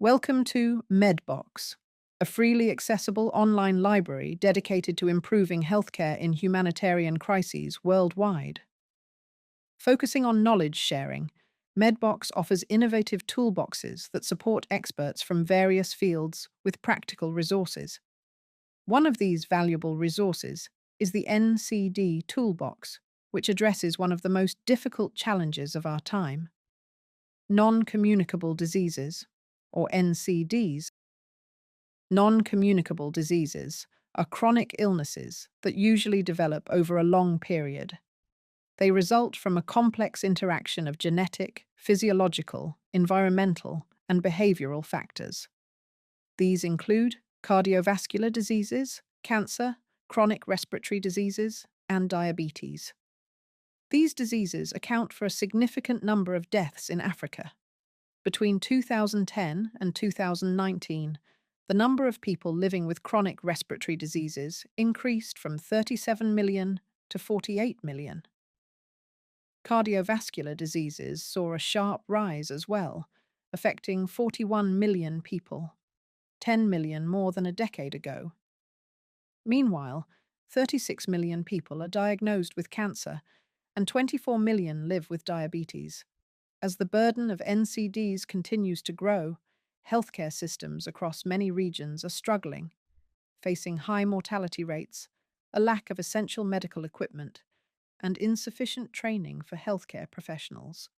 Welcome to MEDBOX, a freely accessible online library dedicated to improving healthcare in humanitarian crises worldwide. Focusing on knowledge sharing, MEDBOX offers innovative toolboxes that support experts from various fields with practical resources. One of these valuable resources is the NCD Toolbox, which addresses one of the most difficult challenges of our time: non-communicable diseases, or NCDs. Non-communicable diseases are chronic illnesses that usually develop over a long period. They result from a complex interaction of genetic, physiological, environmental, and behavioral factors. These include cardiovascular diseases, cancer, chronic respiratory diseases, and diabetes. These diseases account for a significant number of deaths in Africa. Between 2010 and 2019, the number of people living with chronic respiratory diseases increased from 37 million to 48 million. Cardiovascular diseases saw a sharp rise as well, affecting 41 million people, 10 million more than a decade ago. Meanwhile, 36 million people are diagnosed with cancer, and 24 million live with diabetes. As the burden of NCDs continues to grow, healthcare systems across many regions are struggling, facing high mortality rates, a lack of essential medical equipment, and insufficient training for healthcare professionals.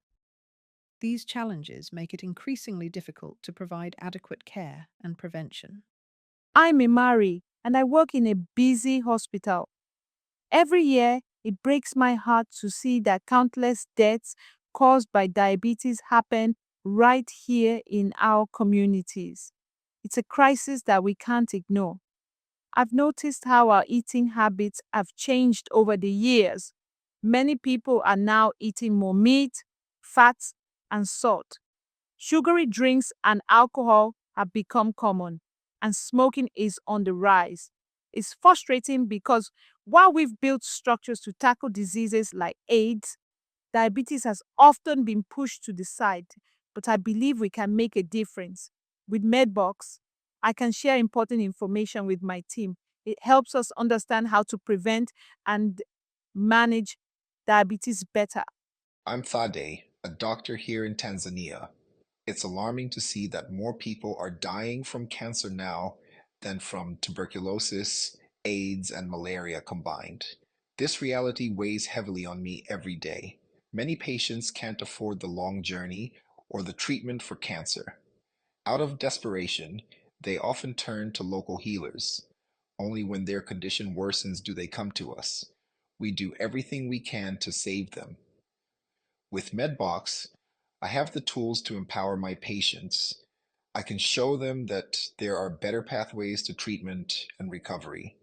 These challenges make it increasingly difficult to provide adequate care and prevention. I'm Imari and I work in a busy hospital. Every year, it breaks my heart to see that countless deaths caused by diabetes happen right here in our communities. It's a crisis that we can't ignore. I've noticed how our eating habits have changed over the years. Many people are now eating more meat, fats, and salt. Sugary drinks and alcohol have become common, and smoking is on the rise. It's frustrating because while we've built structures to tackle diseases like AIDS, diabetes has often been pushed to the side, but I believe we can make a difference. With MedBox, I can share important information with my team. It helps us understand how to prevent and manage diabetes better. I'm Thade, a doctor here in Tanzania. It's alarming to see that more people are dying from cancer now than from tuberculosis, AIDS, and malaria combined. This reality weighs heavily on me every day. Many patients can't afford the long journey or the treatment for cancer. Out of desperation, they often turn to local healers. Only when their condition worsens do they come to us. We do everything we can to save them. With MedBox, I have the tools to empower my patients. I can show them that there are better pathways to treatment and recovery.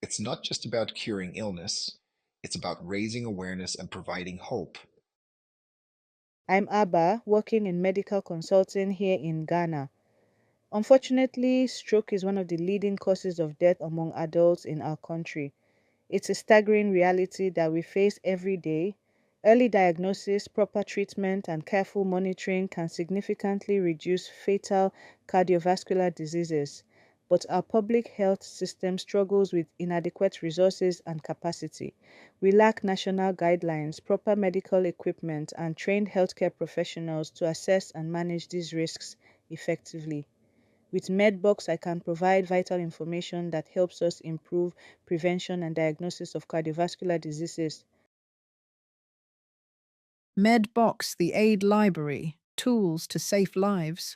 It's not just about curing illness, it's about raising awareness and providing hope. I'm Abba, working in medical consulting here in Ghana. Unfortunately, stroke is one of the leading causes of death among adults in our country. It's a staggering reality that we face every day. Early diagnosis, proper treatment, and careful monitoring can significantly reduce fatal cardiovascular diseases. But our public health system struggles with inadequate resources and capacity. We lack national guidelines, proper medical equipment, and trained healthcare professionals to assess and manage these risks effectively. With MedBox, I can provide vital information that helps us improve prevention and diagnosis of cardiovascular diseases. MEDBOX, the Aid Library, Tools to Save Lives,